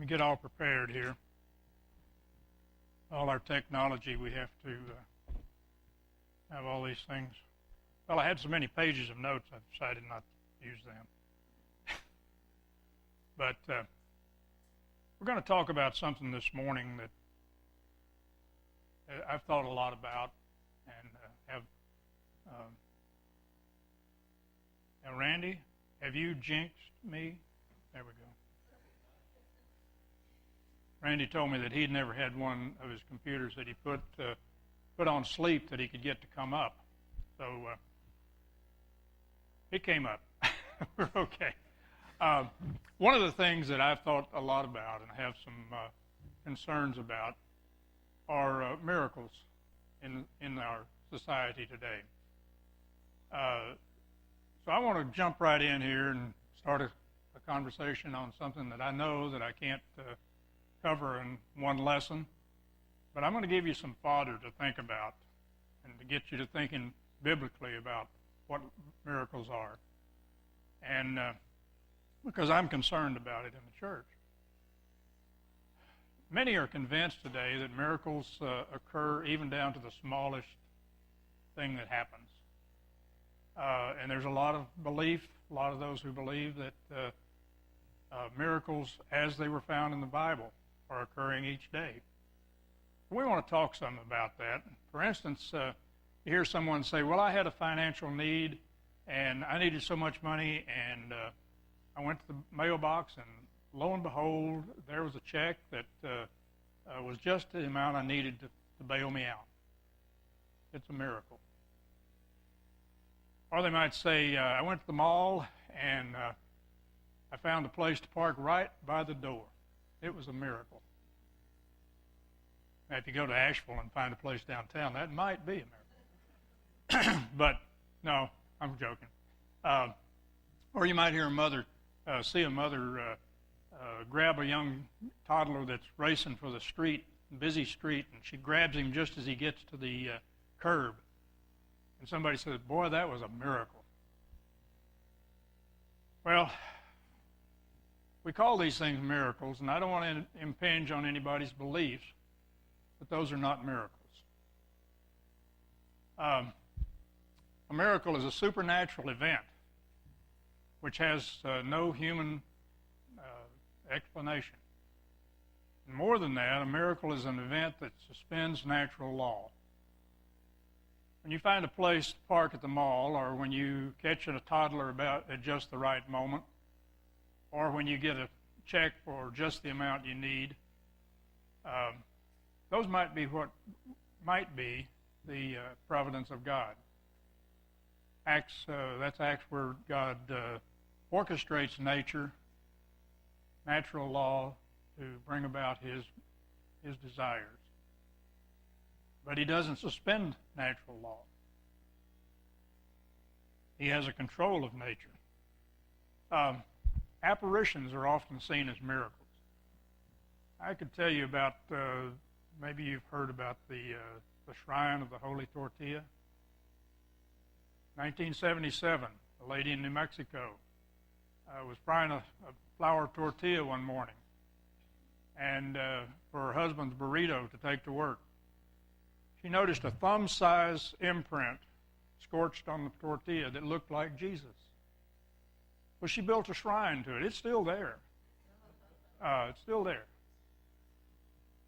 me get all prepared here. All our technology, we have to have all these things. Well, I had so many pages of notes, I decided not to use them. But we're going to talk about something this morning that I've thought a lot about and have. Now, Randy, have you jinxed me? There we go. Randy told me that he'd never had one of his computers that he put on sleep that he could get to come up. So it came up. We're okay. One of the things that I've thought a lot about and have some concerns about are miracles in our society today. So I want to jump right in here and start a conversation on something that I know that I can't cover in one lesson, but I'm going to give you some fodder to think about and to get you to thinking biblically about what miracles are, and because I'm concerned about it in the church. Many are convinced today that miracles occur even down to the smallest thing that happens. And there's a lot of belief, a lot of those who believe that miracles as they were found in the Bible are occurring each day. We want to talk some about that. For instance, you hear someone say, well, I had a financial need and I needed so much money, and I went to the mailbox, and lo and behold, there was a check that was just the amount I needed to bail me out. It's a miracle. Or they might say, I went to the mall and I found a place to park right by the door. It was a miracle. Now, if you go to Asheville and find a place downtown, that might be a miracle. But no, I'm joking. Or you might hear see a mother grab a young toddler that's racing for the busy street, and she grabs him just as he gets to the curb. And somebody says, boy, that was a miracle. Well, we call these things miracles, and I don't want to impinge on anybody's beliefs, but those are not miracles. A miracle is a supernatural event which has no human explanation. And more than that, a miracle is an event that suspends natural law. When you find a place to park at the mall, or when you catch a toddler at just the right moment, or when you get a check for just the amount you need, those might be what might be the providence of God. That's Acts where God orchestrates natural law, to bring about his desires. But he doesn't suspend natural law. He has a control of nature. Apparitions are often seen as miracles. I could tell you about, maybe you've heard about the Shrine of the Holy Tortilla. 1977, a lady in New Mexico was frying a flour tortilla one morning, and for her husband's burrito to take to work. She noticed a thumb-size imprint scorched on the tortilla that looked like Jesus. Well, she built a shrine to it. It's still there. It's still there.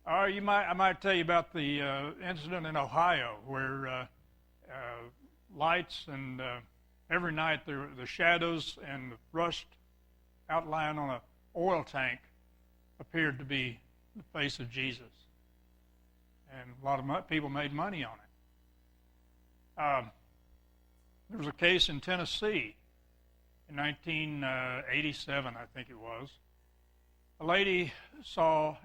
I might tell you about the incident in Ohio where lights and every night the shadows and the rust outline on an oil tank appeared to be the face of Jesus. And a lot of people made money on it. There was a case in Tennessee in 1987, I think it was. A lady saw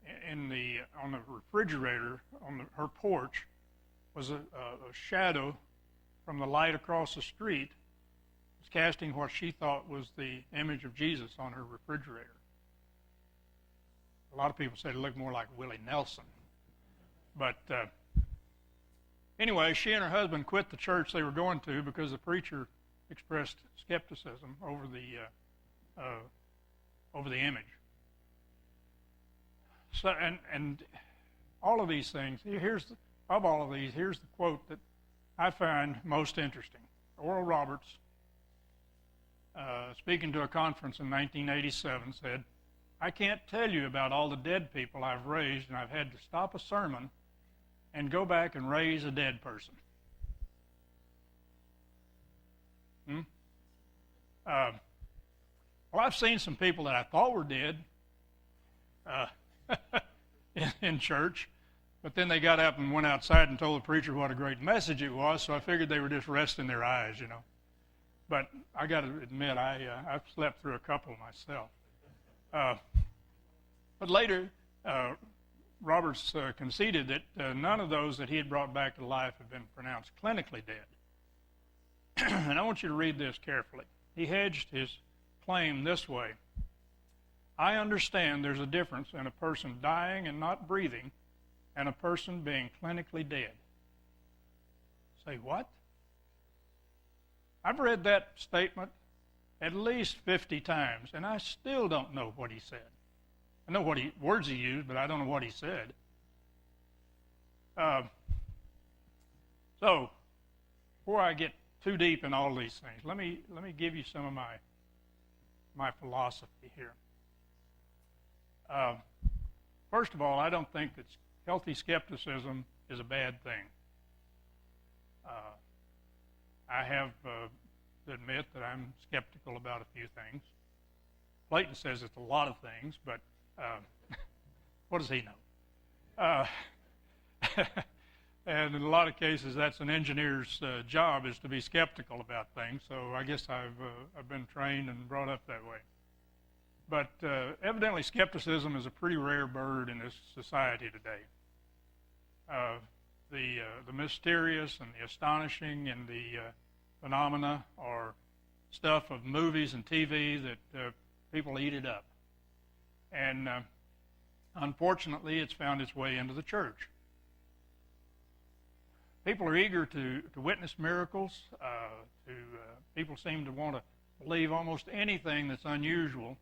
on the refrigerator on her porch was a shadow from the light across the street. It was casting what she thought was the image of Jesus on her refrigerator. A lot of people said it looked more like Willie Nelson. But anyway, she and her husband quit the church they were going to because the preacher expressed skepticism over the image. So, and all of these things, of all of these, here's the quote that I find most interesting. Oral Roberts, speaking to a conference in 1987, said, "I can't tell you about all the dead people I've raised, and I've had to stop a sermon and go back and raise a dead person." Well, I've seen some people that I thought were dead in church, but then they got up and went outside and told the preacher what a great message it was, so I figured they were just resting their eyes, you know. But I got to admit, I've slept through a couple myself. But later, Roberts conceded that none of those that he had brought back to life had been pronounced clinically dead. And I want you to read this carefully. He hedged his claim this way: "I understand there's a difference in a person dying and not breathing and a person being clinically dead." Say what? I've read that statement at least 50 times, and I still don't know what he said. I know what words he used, but I don't know what he said. So, before I get too deep in all these things, let me give you some of my philosophy here. First of all, I don't think that healthy skepticism is a bad thing. I have to admit that I'm skeptical about a few things. Clayton says it's a lot of things, but what does he know? And in a lot of cases, that's an engineer's job, is to be skeptical about things. So I guess I've been trained and brought up that way. But evidently, skepticism is a pretty rare bird in this society today. The mysterious and the astonishing and the phenomena are stuff of movies and TV that people eat it up. And unfortunately, it's found its way into the church. People are eager to witness miracles. People seem to want to believe almost anything that's unusual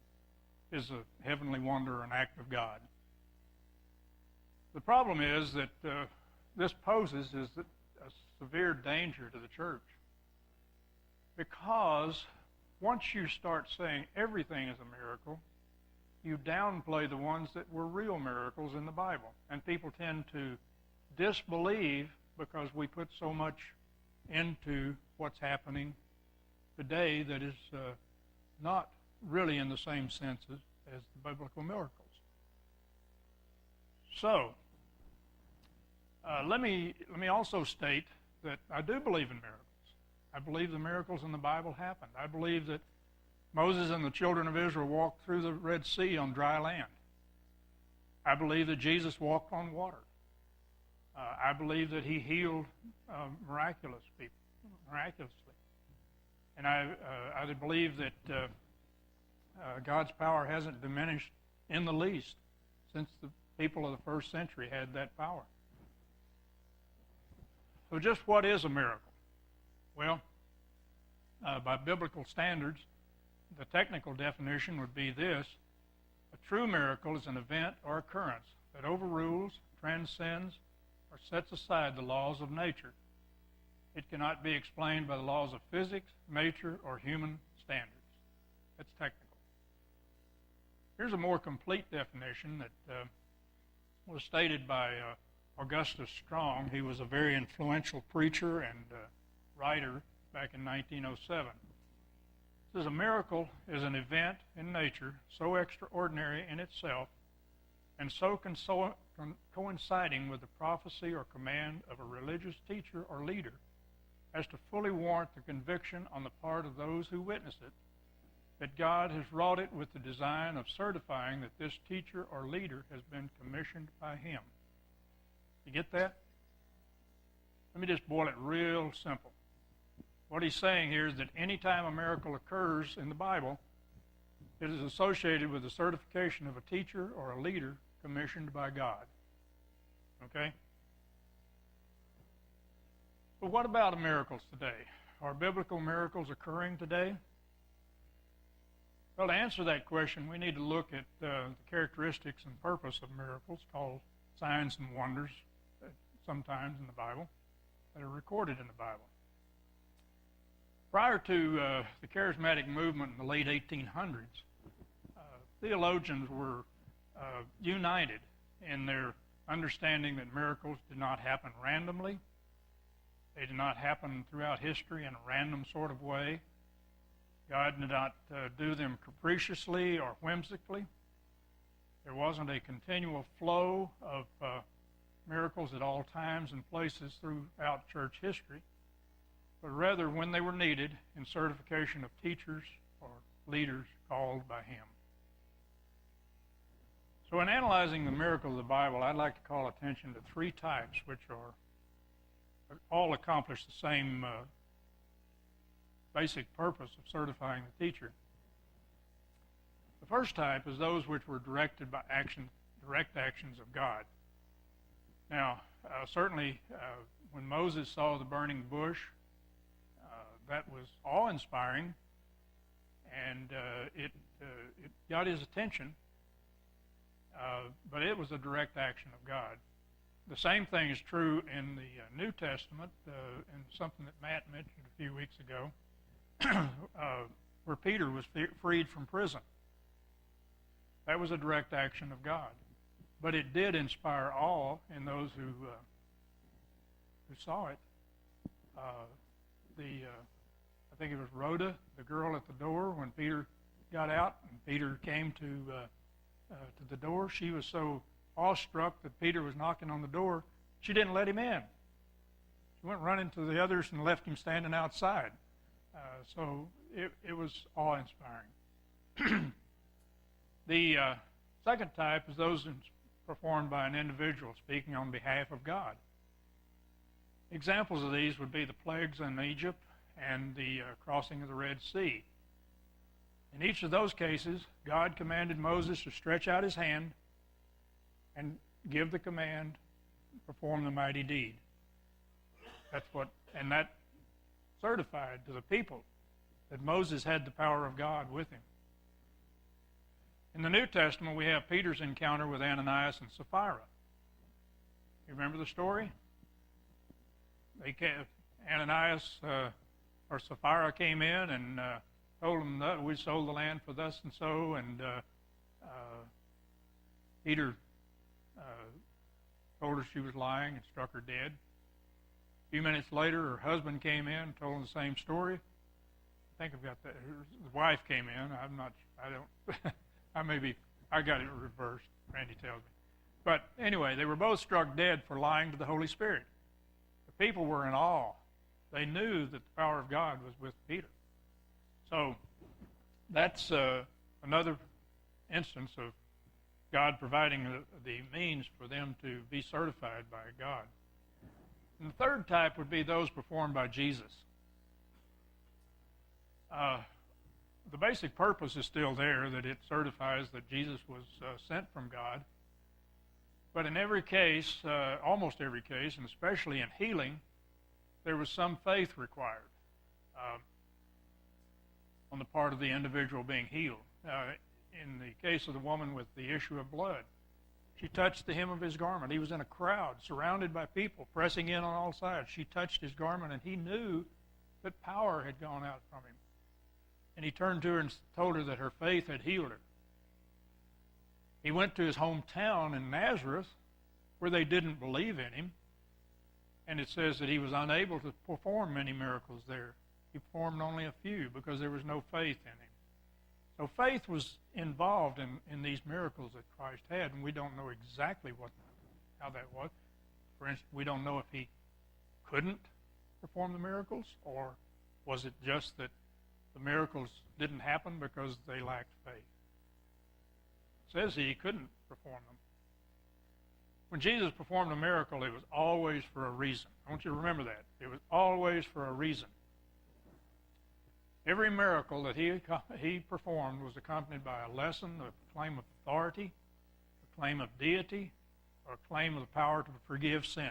is a heavenly wonder or an act of God. The problem is that this poses a severe danger to the church, because once you start saying everything is a miracle, you downplay the ones that were real miracles in the Bible, and people tend to disbelieve because we put so much into what's happening today that is not really in the same sense as the biblical miracles. So, let me also state that I do believe in miracles. I believe the miracles in the Bible happened. I believe that Moses and the children of Israel walked through the Red Sea on dry land. I believe that Jesus walked on water. I believe that he healed miraculously. And I believe that God's power hasn't diminished in the least since the people of the first century had that power. So just what is a miracle? Well, by biblical standards, the technical definition would be this: a true miracle is an event or occurrence that overrules, transcends, or sets aside the laws of nature. It cannot be explained by the laws of physics, nature, or human standards. That's technical. Here's a more complete definition that was stated by Augustus Strong. He was a very influential preacher and writer back in 1907. It says, a miracle is an event in nature so extraordinary in itself and so coinciding with the prophecy or command of a religious teacher or leader as to fully warrant the conviction on the part of those who witness it that God has wrought it with the design of certifying that this teacher or leader has been commissioned by him. You get that? Let me just boil it real simple. What he's saying here is that any time a miracle occurs in the Bible, it is associated with the certification of a teacher or a leader commissioned by God. Okay? But what about miracles today? Are biblical miracles occurring today? Well, to answer that question, we need to look at the characteristics and purpose of miracles, called signs and wonders, sometimes in the Bible, that are recorded in the Bible. Prior to the charismatic movement in the late 1800s, theologians were united in their understanding that miracles did not happen randomly. They did not happen throughout history in a random sort of way. God did not do them capriciously or whimsically. There wasn't a continual flow of miracles at all times and places throughout church history, but rather when they were needed in certification of teachers or leaders called by Him. So in analyzing the miracles of the Bible, I'd like to call attention to three types which are all accomplish the same basic purpose of certifying the teacher. The first type is those which were directed by direct actions of God. Now, certainly when Moses saw the burning bush, that was awe-inspiring, and it got his attention, but it was a direct action of God. The same thing is true in the New Testament, and something that Matt mentioned a few weeks ago, where Peter was freed from prison. That was a direct action of God. But it did inspire awe in those who saw it. I think it was Rhoda, the girl at the door, when Peter got out and Peter came to the door. She was so awestruck that Peter was knocking on the door, she didn't let him in. She went running to the others and left him standing outside. So it was awe-inspiring. The second type is those performed by an individual speaking on behalf of God. Examples of these would be the plagues in Egypt and the crossing of the Red Sea. In each of those cases, God commanded Moses to stretch out his hand and give the command, perform the mighty deed. And that certified to the people that Moses had the power of God with him. In the New Testament, we have Peter's encounter with Ananias and Sapphira. You remember the story? Ananias or Sapphira came in and told him that we sold the land for thus and so, and Peter told her she was lying and struck her dead. A few minutes later, her husband came in and told him the same story. I think I've got that. His wife came in. I got it reversed, Randy tells me. But anyway, they were both struck dead for lying to the Holy Spirit. The people were in awe. They knew that the power of God was with Peter. So that's another instance of God providing the means for them to be certified by God. And the third type would be those performed by Jesus. The basic purpose is still there, that it certifies that Jesus was sent from God. But in every case, almost every case, and especially in healing, there was some faith required on the part of the individual being healed. In the case of the woman with the issue of blood, she touched the hem of his garment. He was in a crowd, surrounded by people, pressing in on all sides. She touched his garment, and he knew that power had gone out from him. And he turned to her and told her that her faith had healed her. He went to his hometown in Nazareth, where they didn't believe in him, and it says that he was unable to perform many miracles there. He performed only a few because there was no faith in him. So faith was involved in these miracles that Christ had, and we don't know exactly how that was. For instance, we don't know if he couldn't perform the miracles, or was it just that the miracles didn't happen because they lacked faith. It says he couldn't perform them. When Jesus performed a miracle, it was always for a reason. I want you to remember that. It was always for a reason. Every miracle that he performed was accompanied by a lesson, a claim of authority, a claim of deity, or a claim of the power to forgive sin.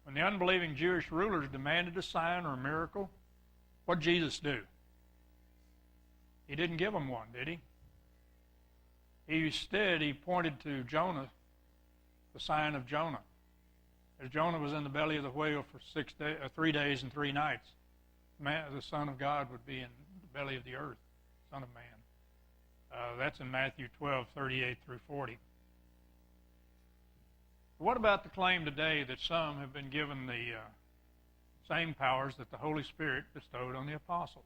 When the unbelieving Jewish rulers demanded a sign or a miracle, what did Jesus do? He didn't give them one, did he? Instead, he pointed to Jonah, the sign of Jonah. As Jonah was in the belly of the whale for 3 days and 3 nights, the Son of God would be in the belly of the earth, Son of Man. That's in Matthew 12:38 through 40. What about the claim today that some have been given the same powers that the Holy Spirit bestowed on the apostles?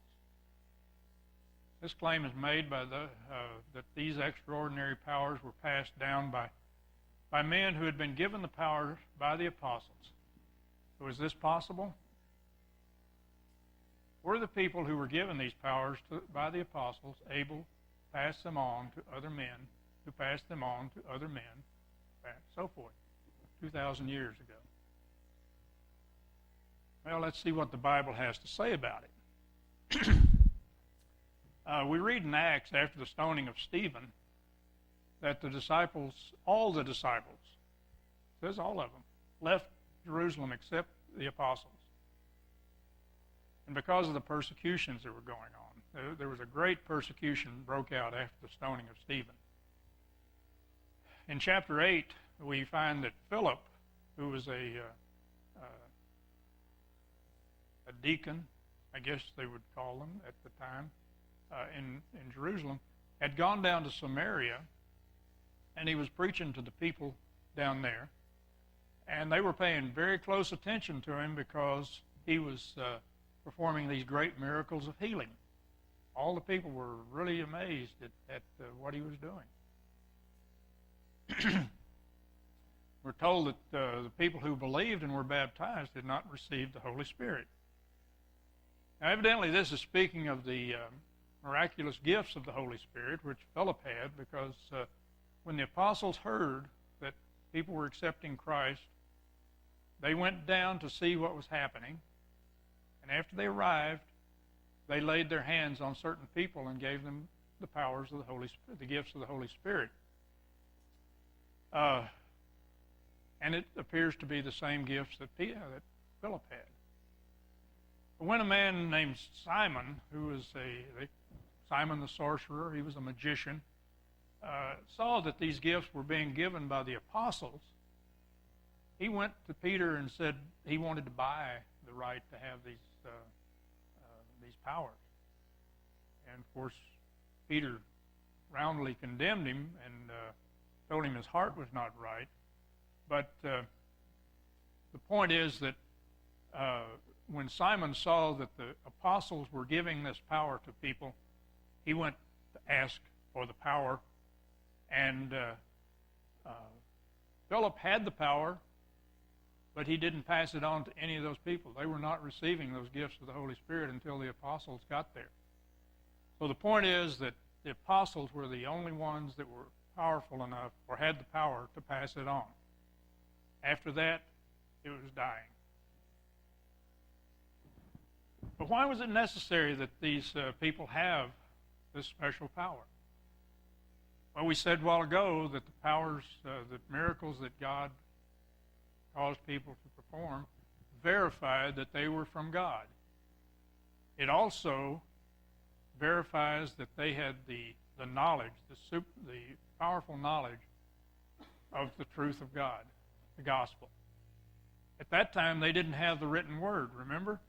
This claim is made by that these extraordinary powers were passed down by men who had been given the power by the apostles. So is this possible? Were the people who were given these powers by the apostles able to pass them on to other men, who passed them on to other men, and so forth, 2,000 years ago? Well, let's see what the Bible has to say about it. We read in Acts, after the stoning of Stephen, that the disciples, all the disciples, it says all of them, left Jerusalem except the apostles. And because of the persecutions that were going on, there was a great persecution broke out after the stoning of Stephen. In chapter 8, we find that Philip, who was a deacon, I guess they would call them at the time, in Jerusalem, had gone down to Samaria, and he was preaching to the people down there. And they were paying very close attention to him because he was performing these great miracles of healing. All the people were really amazed at what he was doing. We're told that the people who believed and were baptized did not receive the Holy Spirit. Now, evidently, this is speaking of the miraculous gifts of the Holy Spirit, which Philip had, because when the apostles heard that people were accepting Christ, they went down to see what was happening, and after they arrived, they laid their hands on certain people and gave them the powers of the Holy Spirit, the gifts of the Holy Spirit. And it appears to be the same gifts that Philip had. But when a man named Simon, who was Simon the sorcerer, he was a magician, saw that these gifts were being given by the apostles, he went to Peter and said he wanted to buy the right to have these powers. And of course, Peter roundly condemned him and told him his heart was not right. But the point is that when Simon saw that the apostles were giving this power to people, he went to ask for the power. And Philip had the power, but he didn't pass it on to any of those people. They were not receiving those gifts of the Holy Spirit until the apostles got there. So the point is that the apostles were the only ones that were powerful enough or had the power to pass it on. After that, it was dying. But why was it necessary that these people have this special power? Well, we said a while ago that the powers, the miracles that God caused people to perform verified that they were from God. It also verifies that they had the knowledge, the powerful knowledge of the truth of God, the gospel. At that time, they didn't have the written word, remember?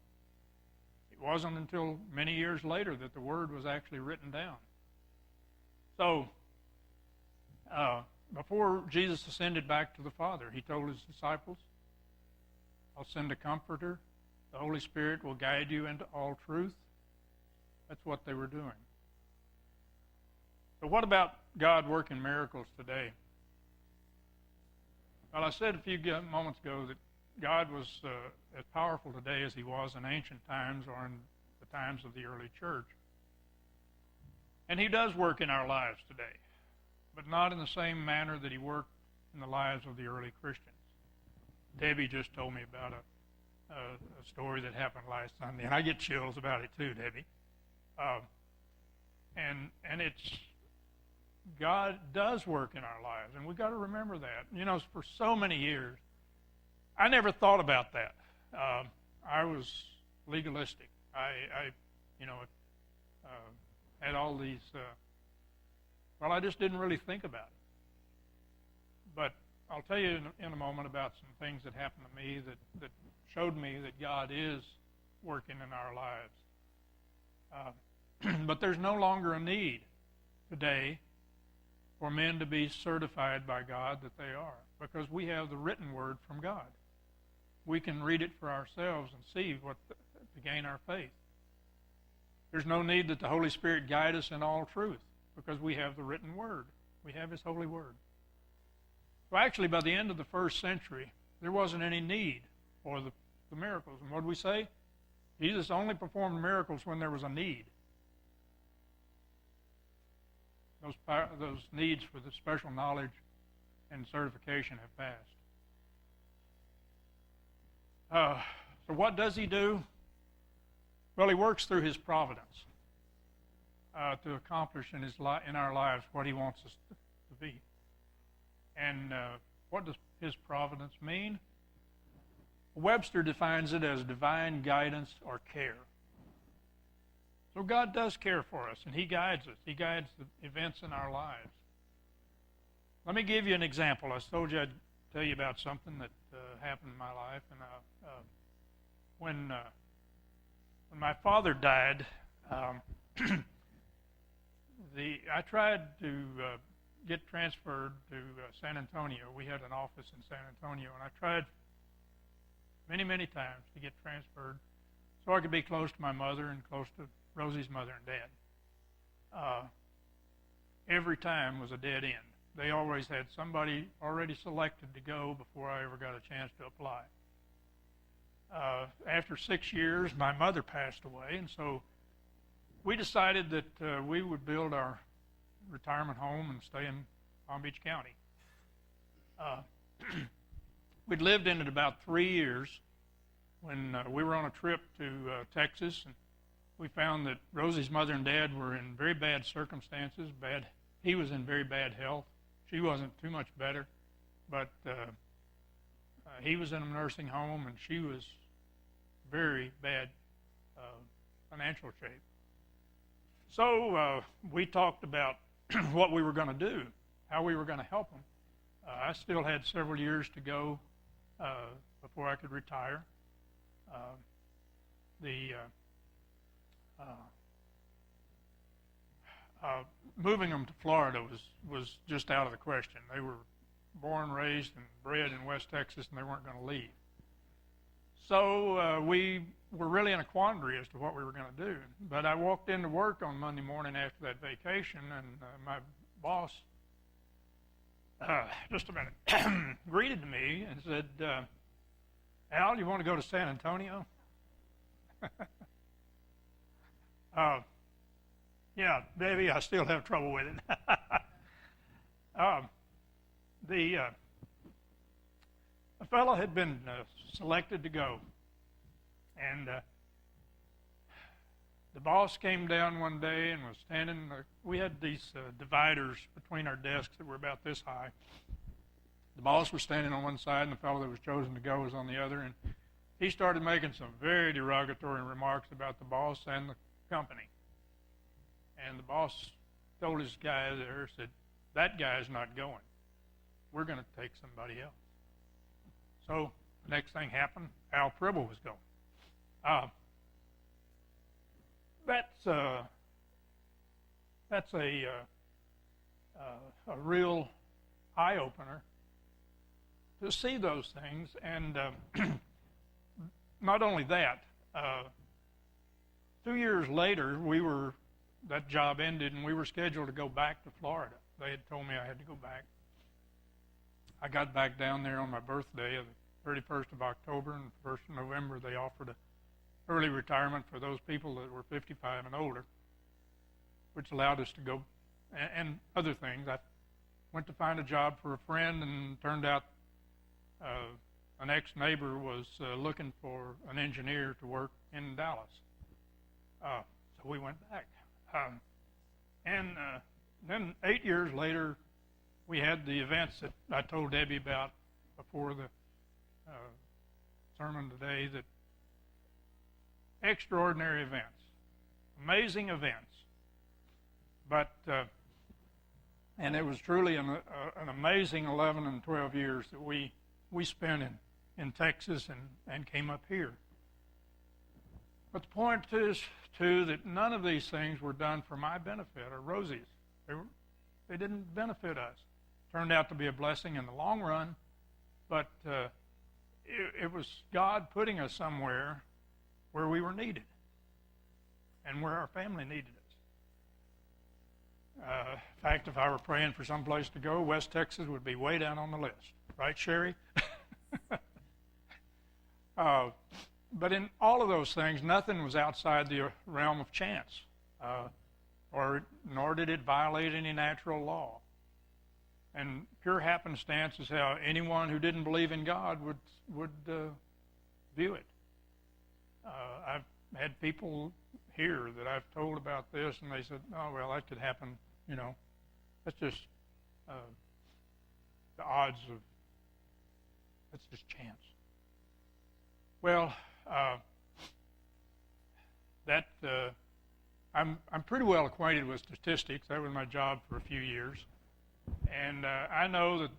It wasn't until many years later that the word was actually written down. So, before Jesus ascended back to the Father, he told his disciples, I'll send a comforter. The Holy Spirit will guide you into all truth. That's what they were doing. But what about God working miracles today? Well, I said a few moments ago that God was as powerful today as he was in ancient times or in the times of the early church. And he does work in our lives today, but not in the same manner that he worked in the lives of the early Christians. Debbie just told me about a story that happened last Sunday, and I get chills about it too, Debbie. And it's, God does work in our lives, and we've got to remember that. You know, for so many years, I never thought about that. I was legalistic. I had all these, well, I just didn't really think about it. But I'll tell you in a moment about some things that happened to me that showed me that God is working in our lives. But there's no longer a need today for men to be certified by God that they are, because we have the written word from God. We can read it for ourselves and see to gain our faith. There's no need that the Holy Spirit guide us in all truth, because we have the written word. We have His holy word. So actually, by the end of the first century, there wasn't any need for the miracles. And what did we say? Jesus only performed miracles when there was a need. Those needs for the special knowledge and certification have passed. So what does He do? Well, He works through His providence to accomplish in our lives what He wants us to be. And what does His providence mean? Webster defines it as divine guidance or care. So God does care for us, and He guides us. He guides the events in our lives. Let me give you an example. I told you I'd tell you about something that happened in my life. And when my father died, I tried to get transferred to San Antonio. We had an office in San Antonio, and I tried many, many times to get transferred so I could be close to my mother and close to Rosie's mother and dad. Every time was a dead end. They always had somebody already selected to go before I ever got a chance to apply. After 6 years, my mother passed away, and so we decided that we would build our retirement home and stay in Palm Beach County. We'd lived in it about 3 years when we were on a trip to Texas, and we found that Rosie's mother and dad were in very bad circumstances. He was in very bad health. She wasn't too much better, but he was in a nursing home, and she was very bad financial shape. So we talked about what we were going to do, how we were going to help them. I still had several years to go before I could retire. Moving them to Florida was just out of the question. They were born, raised, and bred in West Texas, and they weren't going to leave. So we were really in a quandary as to what we were going to do. But I walked into work on Monday morning after that vacation, and my boss, just a minute, greeted me and said, Al, you want to go to San Antonio? Yeah, baby, I still have trouble with it. A fellow had been selected to go, and the boss came down one day and was standing. We had these dividers between our desks that were about this high. The boss was standing on one side, and the fellow that was chosen to go was on the other, and he started making some very derogatory remarks about the boss and the company. And the boss told his guy there, said, that guy's not going. We're going to take somebody else. So the next thing happened, Al Pribble was going. That's a real eye-opener to see those things. And not only that, 2 years later, that job ended, and we were scheduled to go back to Florida. They had told me I had to go back. I got back down there on my birthday, the 31st of October, and the 1st of November, they offered an early retirement for those people that were 55 and older, which allowed us to go, and other things. I went to find a job for a friend, and turned out an ex-neighbor was looking for an engineer to work in Dallas. So we went back. And then 8 years later, we had the events that I told Debbie about before the sermon today, that extraordinary events, amazing events And it was truly an amazing 11 and 12 years that we spent in Texas and came up here. But the point is, too, that none of these things were done for my benefit or Rosie's. They didn't benefit us. Turned out to be a blessing in the long run, but it was God putting us somewhere where we were needed and where our family needed us. In fact, if I were praying for some place to go, West Texas would be way down on the list. Right, Sherry? But in all of those things, nothing was outside the realm of chance, nor did it violate any natural law. And pure happenstance is how anyone who didn't believe in God would view it. I've had people here that I've told about this, and they said, "Oh, well, that could happen. You know, that's just the odds of. That's just chance." Well, I'm pretty well acquainted with statistics. That was my job for a few years, and I know that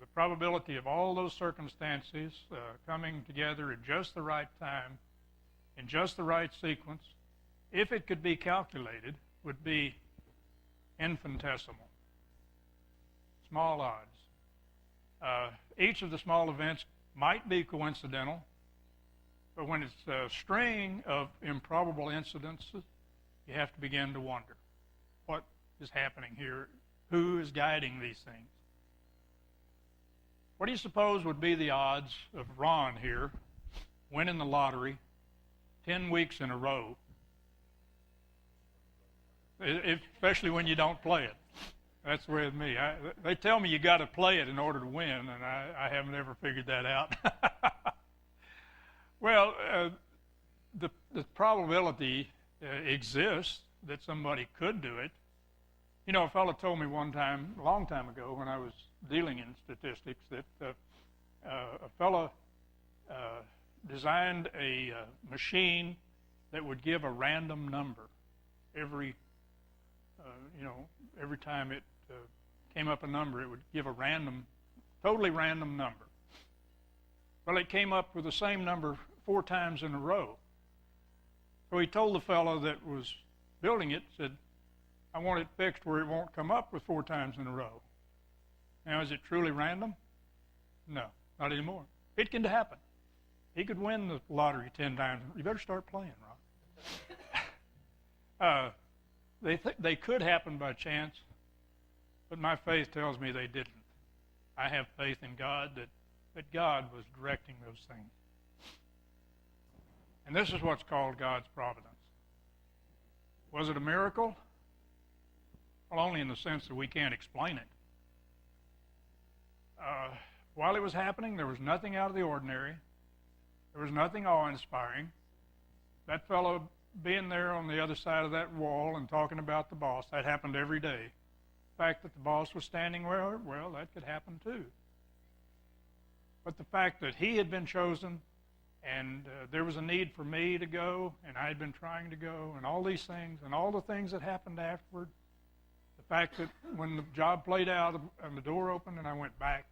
the probability of all those circumstances coming together at just the right time, in just the right sequence, if it could be calculated, would be infinitesimal. Small odds. Each of the small events might be coincidental, but when it's a string of improbable incidences, you have to begin to wonder, what is happening here? Who is guiding these things? What do you suppose would be the odds of Ron here winning the lottery 10 weeks in a row, especially when you don't play it? That's the way with me. They tell me you got to play it in order to win, and I haven't ever figured that out. Well, the probability exists that somebody could do it. You know, a fellow told me one time, a long time ago, when I was dealing in statistics, that a fellow designed a machine that would give a random number every time it came up a number, it would give a totally random number. Well, it came up with the same number 4 times in a row. So he told the fellow that was building it, said, "I want it fixed where it won't come up with 4 times in a row." Now, is it truly random? No, not anymore. It can happen. He could win the lottery 10 times. You better start playing, Ron. They could happen by chance, but my faith tells me they didn't. I have faith in God that God was directing those things. And this is what's called God's providence. Was it a miracle? Well, only in the sense that we can't explain it. While it was happening, there was nothing out of the ordinary. There was nothing awe-inspiring. That fellow being there on the other side of that wall and talking about the boss, that happened every day. The fact that the boss was standing well, that could happen too. But the fact that he had been chosen and there was a need for me to go, and I had been trying to go, and all these things, and all the things that happened afterward, the fact that when the job played out and the door opened and I went back,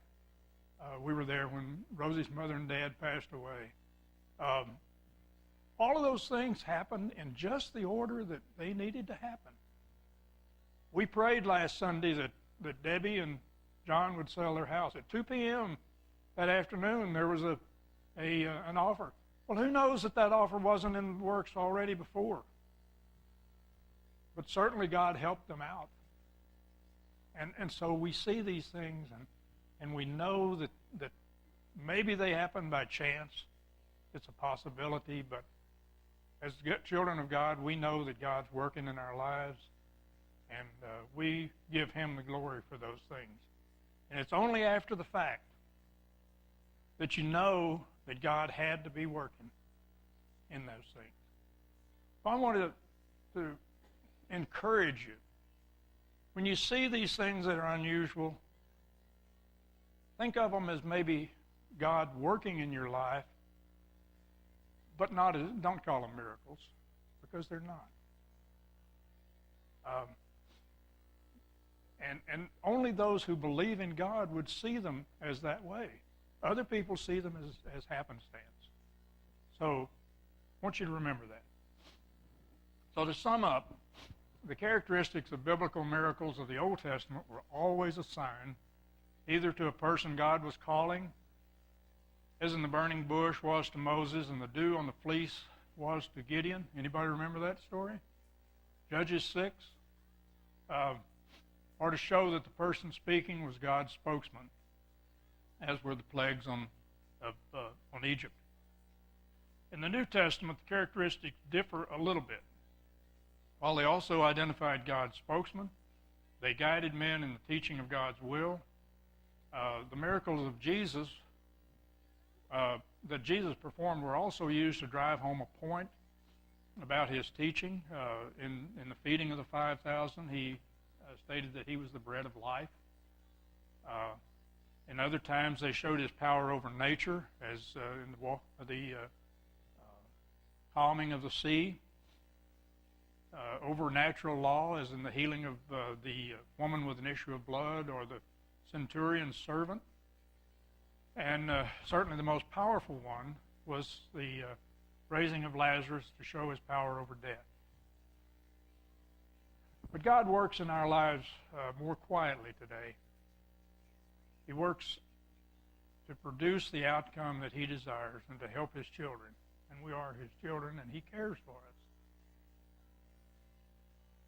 we were there when Rosie's mother and dad passed away. All of those things happened in just the order that they needed to happen. We prayed last Sunday that Debbie and John would sell their house. At 2 p.m. that afternoon, there was an offer. Well, who knows that offer wasn't in the works already before? But certainly God helped them out. And so we see these things, and we know that maybe they happen by chance. It's a possibility, but as children of God, we know that God's working in our lives, and we give Him the glory for those things. And it's only after the fact that you know that God had to be working in those things. So I wanted to encourage you. When you see these things that are unusual, think of them as maybe God working in your life, but don't call them miracles, because they're not. And only those who believe in God would see them as that way. Other people see them as happenstance. So I want you to remember that. So to sum up, the characteristics of biblical miracles of the Old Testament were always a sign either to a person God was calling, as in the burning bush was to Moses and the dew on the fleece was to Gideon. Anybody remember that story? Judges 6. Or to show that the person speaking was God's spokesman, as were the plagues on Egypt. In the New Testament, the characteristics differ a little bit. While they also identified God's spokesman, they guided men in the teaching of God's will. The miracles of Jesus that Jesus performed were also used to drive home a point about his teaching. In the feeding of the 5,000, he stated that he was the bread of life. In other times, they showed his power over nature, as in the calming of the sea, over natural law, as in the healing of the woman with an issue of blood or the centurion's servant. And certainly the most powerful one was the raising of Lazarus to show his power over death. But God works in our lives more quietly today. He works to produce the outcome that he desires and to help his children. And we are his children, and he cares for us.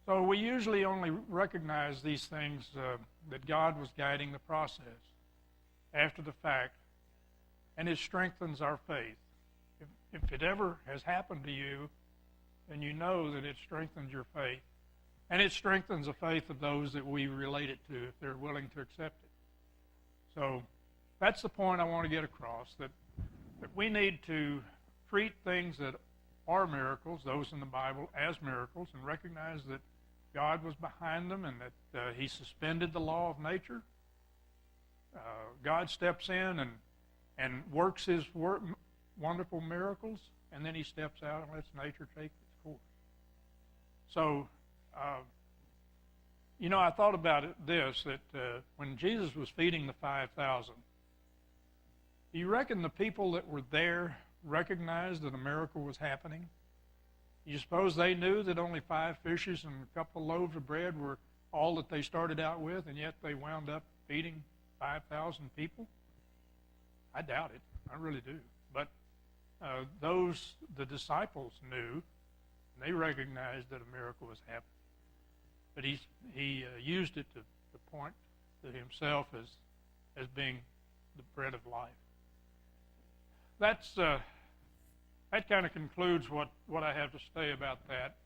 So we usually only recognize these things that God was guiding the process after the fact, and it strengthens our faith. If it ever has happened to you, then you know that it strengthens your faith. And it strengthens the faith of those that we relate it to if they're willing to accept it. So that's the point I want to get across, that we need to treat things that are miracles, those in the Bible, as miracles, and recognize that God was behind them and that he suspended the law of nature. God steps in and works his wonderful miracles, and then he steps out and lets nature take its course. So, I thought about this, that when Jesus was feeding the 5,000, do you reckon the people that were there recognized that a miracle was happening? You suppose they knew that only 5 fishes and a couple of loaves of bread were all that they started out with, and yet they wound up feeding 5,000 people? I doubt it. I really do. But the disciples knew, and they recognized that a miracle was happening. But he used it to point to himself as being the bread of life. That kind of concludes what I have to say about that.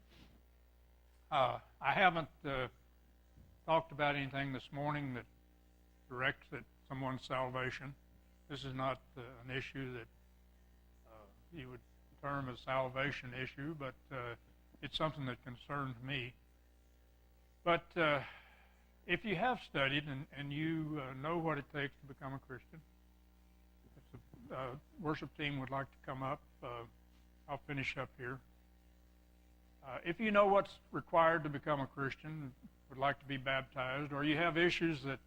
I haven't talked about anything this morning that directs at someone's salvation. This is not an issue that you would term a salvation issue, but it's something that concerns me. But if you have studied and you know what it takes to become a Christian, if the worship team would like to come up, I'll finish up here. If you know what's required to become a Christian, would like to be baptized, or you have issues that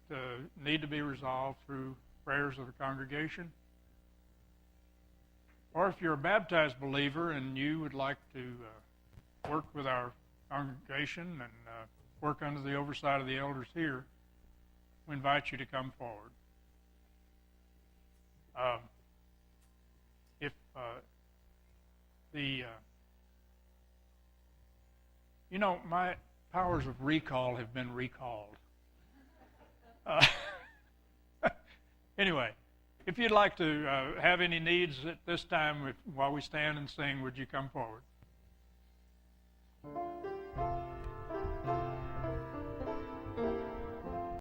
need to be resolved through prayers of the congregation, or if you're a baptized believer and you would like to work with our congregation and work under the oversight of the elders here, we invite you to come forward. My powers of recall have been recalled. Anyway, if you'd like to have any needs at this time, while we stand and sing, would you come forward?